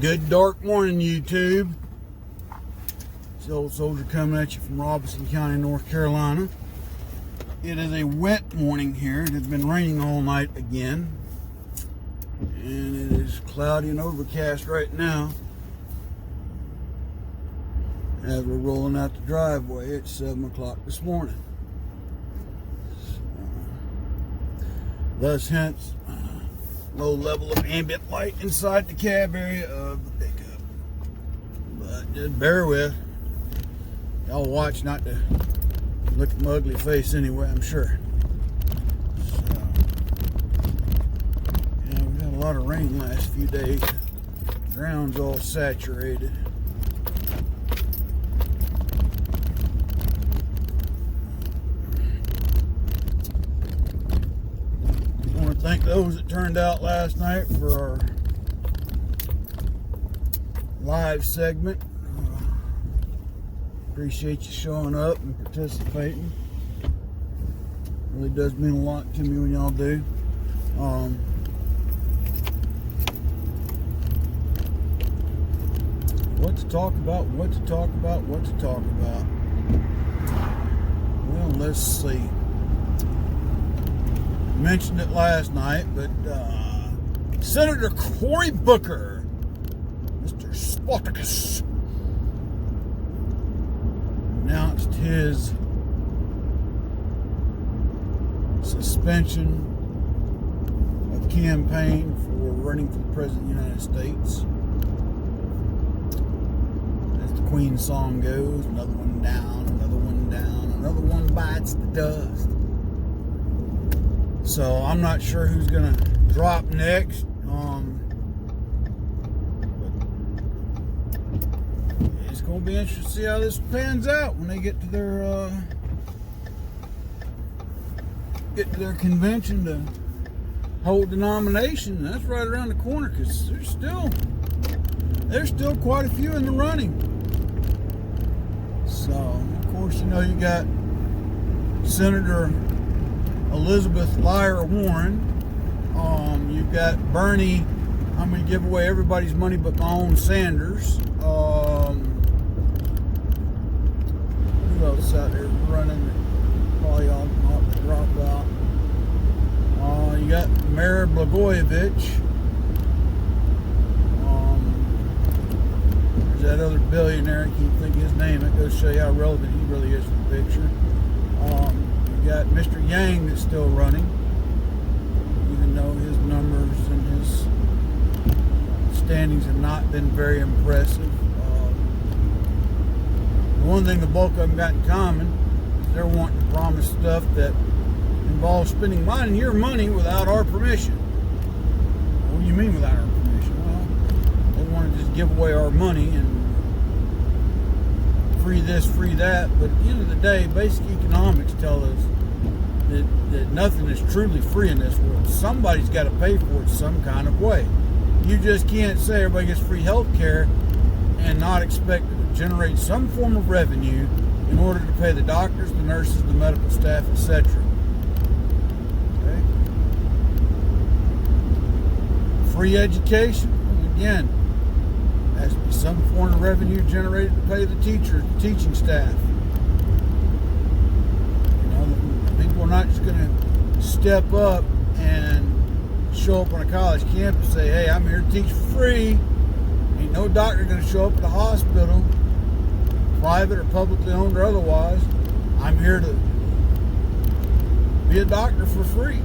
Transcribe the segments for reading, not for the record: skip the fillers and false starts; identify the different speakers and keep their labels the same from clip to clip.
Speaker 1: Good dark morning, YouTube. It's the Old Soldier coming at you from Robeson County, North Carolina. It is a wet morning here. It has been raining all night again. And it is cloudy and overcast right now. As we're rolling out the driveway at 7 o'clock this morning. Thus, hence, low level of ambient light inside the cab area of the pickup. But just bear with. Y'all watch not to look at my ugly face anyway, I'm sure. So, yeah, we've had a lot of rain the last few days. The ground's all saturated. Thank those that turned out last night for our live segment. Appreciate you showing up and participating. Really does mean a lot to me when y'all do. What to talk about, what to talk about, what to talk about. Well, let's see. Mentioned it last night, but Senator Cory Booker, Mr. Spartacus, announced his suspension of campaign for running for the President of the United States. As the Queen song goes, another one down, another one down, another one bites the dust. So I'm not sure who's going to drop next. But it's going to be interesting to see how this pans out when they get to their convention to hold the nomination. That's right around the corner because there's still quite a few in the running. So of course you got Senator Elizabeth Liar Warren. You've got Bernie. I'm going to give away everybody's money but my own Sanders. Who else out there running? Probably all to drop out. You got Mayor Blagojevich. There's that other billionaire. I can't think of his name. That goes to show you how relevant he really is to the picture. You got Mr. Yang that's still running, even though his numbers and his standings have not been very impressive. The one thing the bulk of them got in common is they're wanting to promise stuff that involves spending mine and your money without our permission. What do you mean without our permission? Well, they want to just give away our money and free this, free that, but at the end of the day, basic economics tell us that nothing is truly free in this world. Somebody's got to pay for it some kind of way. You just can't say everybody gets free health care and not expect it to generate some form of revenue in order to pay the doctors, the nurses, the medical staff, etc. Okay? Free education, again, has to be some form of revenue generated to pay the teachers, the teaching staff. People are not just going to step up and show up on a college campus and say, hey, I'm here to teach for free. Ain't no doctor going to show up at a hospital, private or publicly owned or otherwise. I'm here to be a doctor for free.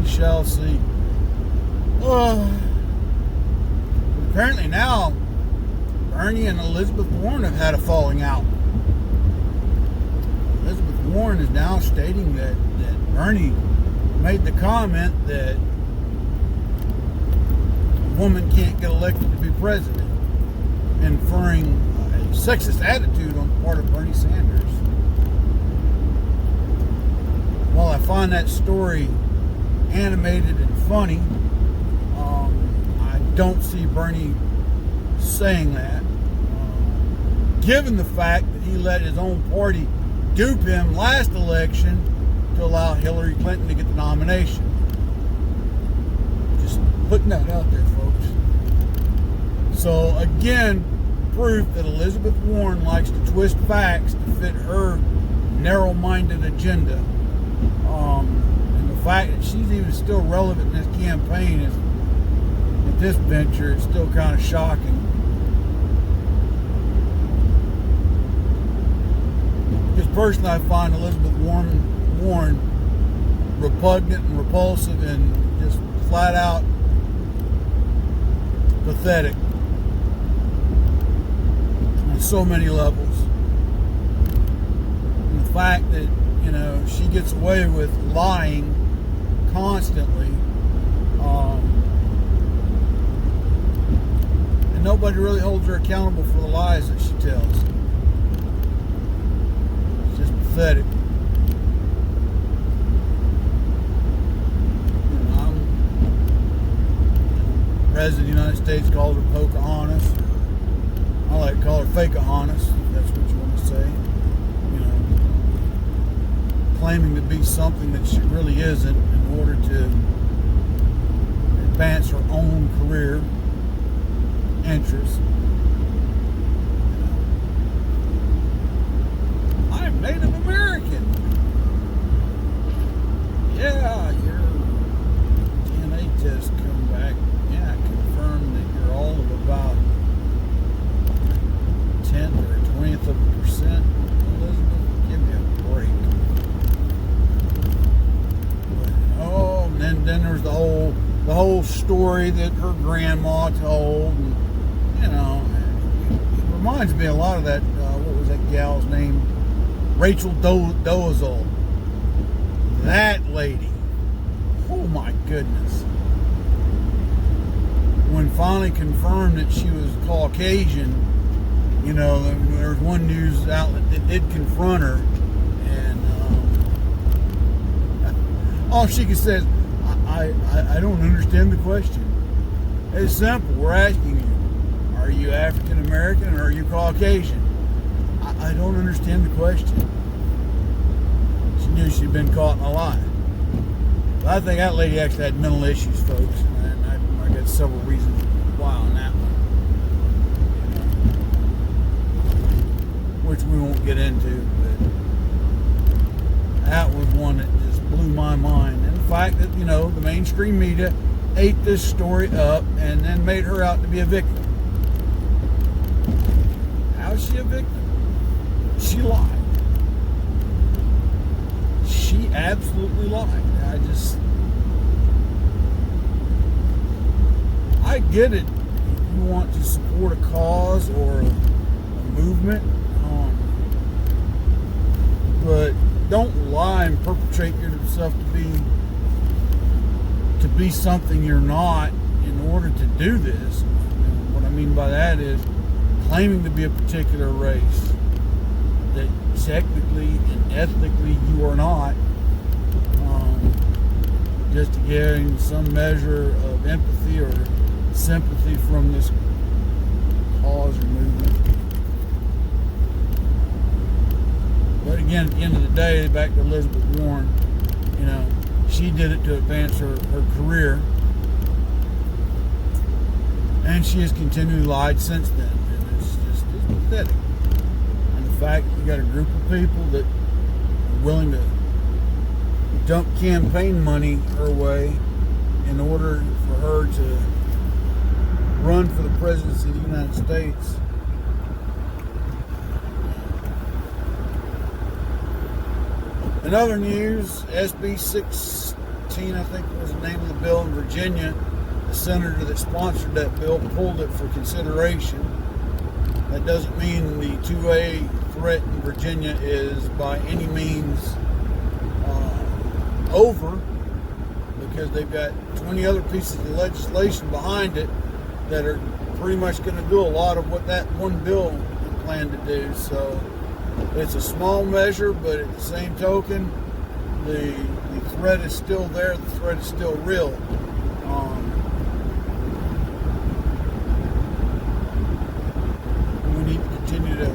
Speaker 1: Shall see. Apparently now Bernie and Elizabeth Warren have had a falling out. Elizabeth Warren is now stating that Bernie made the comment that a woman can't get elected to be president, inferring a sexist attitude on the part of Bernie Sanders. While I find that story animated and funny, I don't see Bernie saying that, given the fact that he let his own party dupe him last election to allow Hillary Clinton to get the nomination. Just putting that out there, folks. So again, proof that Elizabeth Warren likes to twist facts to fit her narrow-minded agenda. And the fact that she's even still relevant in this campaign is, with this venture, is still kind of shocking. Because personally, I find Elizabeth Warren repugnant and repulsive and just flat out pathetic on so many levels. And the fact that, you know, she gets away with lying constantly, and nobody really holds her accountable for the lies that she tells. It's just pathetic. President of the United States calls her Pocahontas. I like to call her Fakeahontas, if that's what you want to say. You know, claiming to be something that she really isn't in order to advance her own career interests. I'm Native American. Yeah, your DNA test come back. Yeah, confirm that you're all of about 10th or 20th of a percent. Elizabeth, give me a break. But, and then there's the whole story that her grandma told, and you know, it reminds me a lot of that. What was that gal's name? Rachel Dolezal. That lady. Oh my goodness. When finally confirmed that she was Caucasian, you know, there was one news outlet that did confront her, and all she could say is, I don't understand the question. It's simple. We're asking you, are you African American or are you Caucasian? I don't understand the question. She knew she'd been caught in a lie. But I think that lady actually had mental issues, folks. And I got several reasons why on that one. Which we won't get into, but that was one that just blew my mind. And the fact that, you know, the mainstream media ate this story up and then made her out to be a victim. How is she a victim? She lied. She absolutely lied. I get it. If you want to support a cause or a movement, but don't lie and perpetrate yourself to be something you're not in order to do this. And what I mean by that is claiming to be a particular race that technically and ethnically you are not, just to gain some measure of empathy or sympathy from this cause or movement. But again, at the end of the day, back to Elizabeth Warren, you know, she did it to advance her career, and she has continually lied since then, and it's pathetic. And the fact that you got a group of people that are willing to dump campaign money her way in order for her to run for the presidency of the United States. In other news, SB 16, I think was the name of the bill in Virginia, the senator that sponsored that bill pulled it for consideration. That doesn't mean the 2A threat in Virginia is by any means over, because they've got 20 other pieces of legislation behind it that are pretty much going to do a lot of what that one bill planned to do. So it's a small measure, but at the same token, the threat is still there. The threat is still real. We need to continue to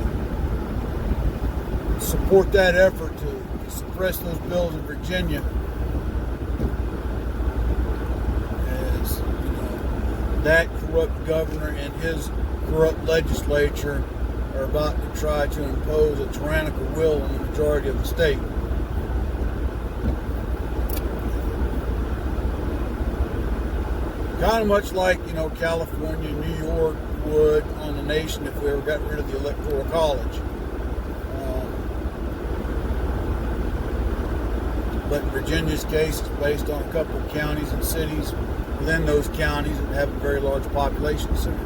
Speaker 1: support that effort to to suppress those bills in Virginia, as you know, that corrupt governor and his corrupt legislature are about to try to impose a tyrannical will on the majority of the state. Kind of much like, you know, California, New York would on the nation if we ever got rid of the Electoral College. But in Virginia's case, it's based on a couple of counties and cities within those counties that have a very large population center.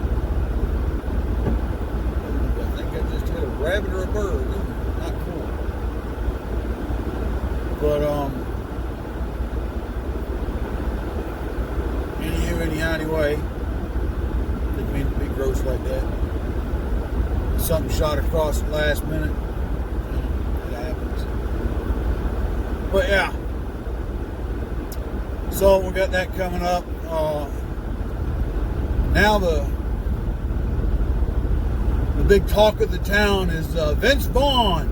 Speaker 1: I think I just hit a rabbit or a bird. Not cool. But, anyway, didn't mean to be gross like that. Something shot across the last minute. It happens. But yeah. So we got that coming up. Now the big talk of the town is Vince Vaughn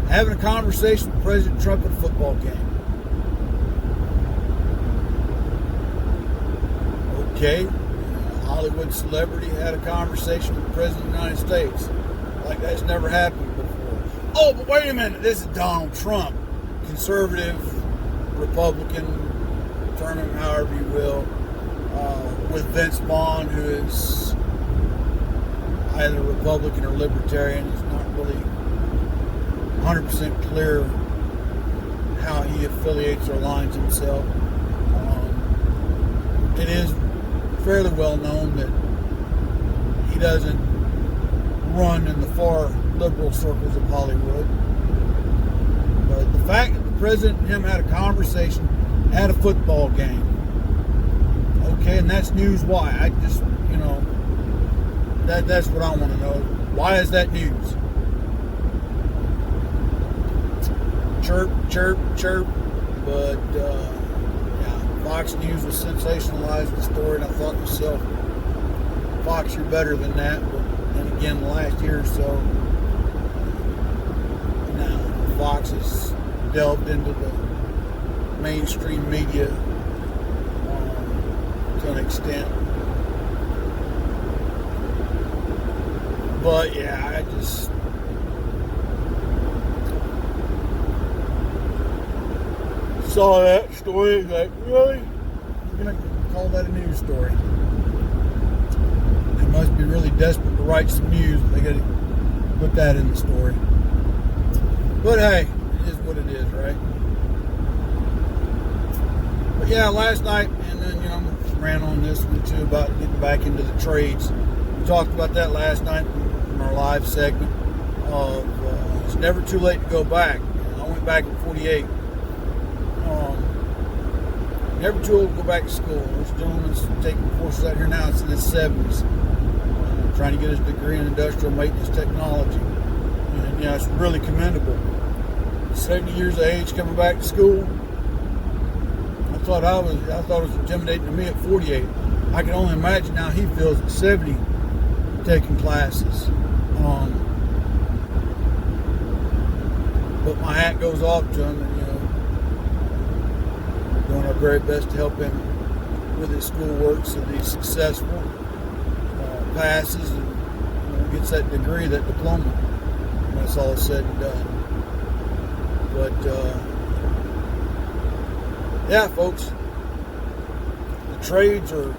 Speaker 1: having a conversation with President Trump at a football game. Okay, a Hollywood celebrity had a conversation with the President of the United States. Like that's never happened before. Oh, but wait a minute, this is Donald Trump. Conservative, Republican, term him however you will, with Vince Vaughn, who is either Republican or Libertarian. It's not really 100% clear how he affiliates or aligns himself. It is fairly well known that he doesn't run in the far liberal circles of Hollywood. But the fact that the president and him had a conversation at a football game, okay, and that's news. Why? I just, you know, that's what I want to know. Why is that news? Chirp, chirp, chirp. But Fox News was sensationalizing the story, and I thought to myself, Fox, you're better than that. But then again, the last year or so, now Fox has delved into the mainstream media to an extent. But yeah, I just saw that story, like, really? You're going to call that a news story? They must be really desperate to write some news. They got to put that in the story. But hey, it is what it is, right? But yeah, last night, and then, you know, I ran on this one too about getting back into the trades. We talked about that last night in our live segment of it's never too late to go back. I went back at 48. Never too old to go back to school. This gentleman's taking courses out here now. It's in his 70s. Trying to get his degree in industrial maintenance technology. And yeah, it's really commendable. 70 years of age coming back to school. I thought it was intimidating to me at 48. I can only imagine how he feels at 70 taking classes. But my hat goes off to him, and you know, doing our very best to help him with his schoolwork so that he's successful, passes, and gets that degree, that diploma, when it's all said and done. But yeah, folks, the trades they're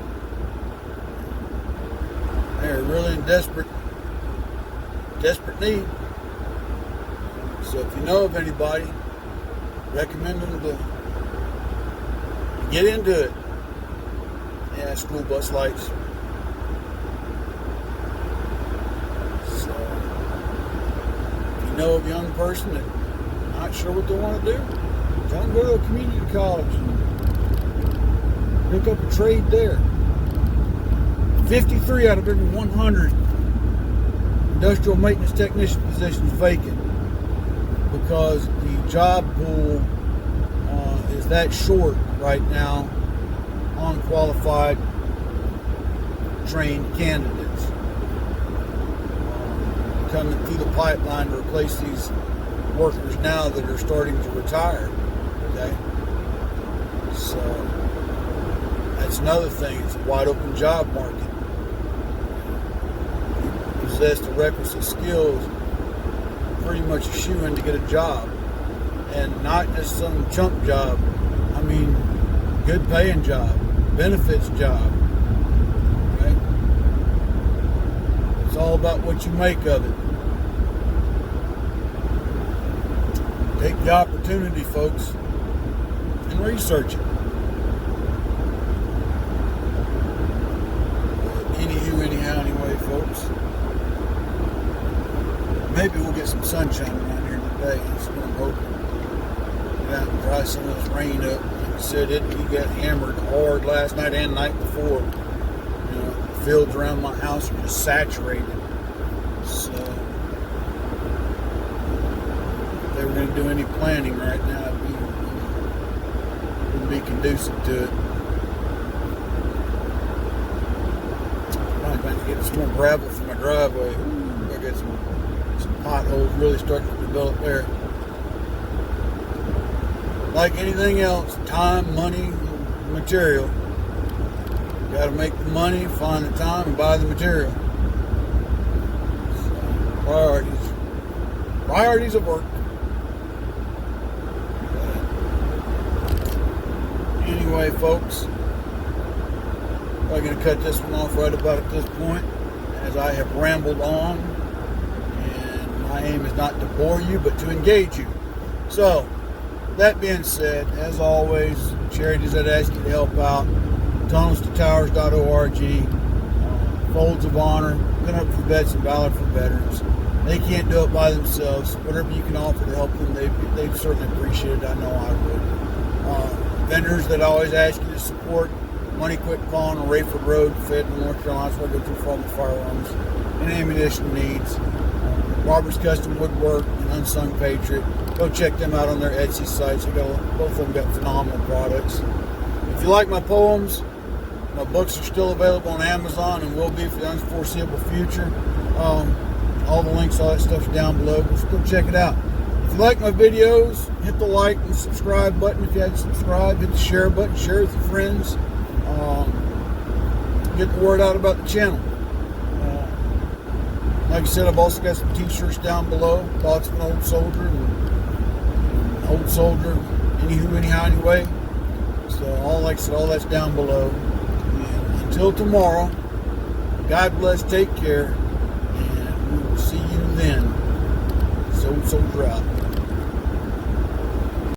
Speaker 1: really in desperate need. So if you know of anybody, recommend them to get into it. Yeah, school bus lights. So if you know of a young person that's not sure what they want to do, tell them to go to a community college and pick up a trade there. 53 out of every 100 industrial maintenance technician positions vacant because the job pool is that short right now on qualified trained candidates coming through the pipeline to replace these workers now that are starting to retire. Okay, so that's another thing. It's a wide open job market. You possess the requisite skills, pretty much a shoe-in to get a job, and not just some chump job. I mean, good paying job, benefits job. Right? It's all about what you make of it. Take the opportunity, folks, and research it. Anywho, anyhow, anyway, folks. Maybe we'll get some sunshine around here today. That's what I'm hoping. Get out and dry some of this rain up. Like I said, he got hammered hard last night and night before. You know, the fields around my house are just saturated. So, if they were going to do any planting right now, it wouldn't be conducive to it. I'm going to get some more gravel from my driveway. Ooh, I got some potholes really starting to develop there. Like anything else, time, money, material. You got to make the money, find the time, and buy the material. So, priorities of work. Anyway, folks, I'm going to cut this one off right about at this point, as I have rambled on. My aim is not to bore you, but to engage you. So, that being said, as always, charities that ask you to help out, tunnelstotowers.org, Folds of Honor, Pin Up for Vets and Valor for Veterans. They can't do it by themselves. Whatever you can offer to help them, they'd certainly appreciate it. I know I would. Vendors that always ask you to support, Money Quick Pawn on Rayford Road, Fayetteville, North Carolina. That's where I go to for all the firearms and ammunition needs. Robert's Custom Woodwork and Unsung Patriot. Go check them out on their Etsy sites. Both of them got phenomenal products. If you like my poems, my books are still available on Amazon and will be for the unforeseeable future. All the links, all that stuff's down below. Just go check it out. If you like my videos, hit the like and subscribe button. If you hadn't subscribed, hit the share button. Share with your friends. Get the word out about the channel. Like I said, I've also got some t-shirts down below. Thoughts of an Old Soldier and Old Soldier. Anywho, anyhow, anyway. So, like I said, all that's down below. And until tomorrow, God bless, take care, and we will see you then. Old Soldier out.